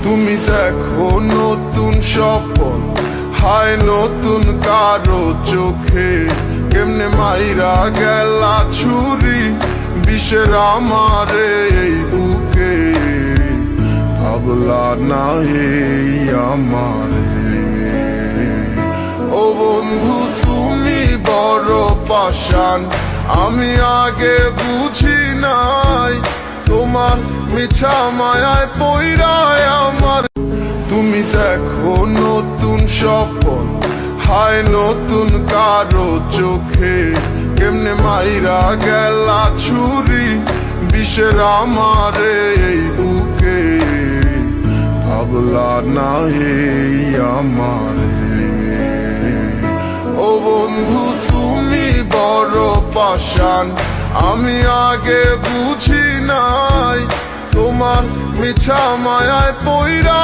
তুমি দেখো নতুন স্বপন, হায় নতুন কারো চোখে, কেমনে মাইরা গেলা ছুরি বিষের আমারে এই বুকে। ভাবলা না এই আমারে। ও বন্ধু তুমি বড় পাষাণ, আমি আগে বুঝি নাই, তোমার মিছা মায়ায় পইরায় আমার। তুমি দেখো নতুন স্বপন, হায় নতুন কারো চোখে, কেমনে মাইরা গেলা ছুরি বিষের আমারে এই বুকে। ভাবলা না এই আমারে। ও বন্ধু তুমি বড় পাষাণ, আমি আগে বুঝি নাই, তোমার মিছা মায়ায় পইরা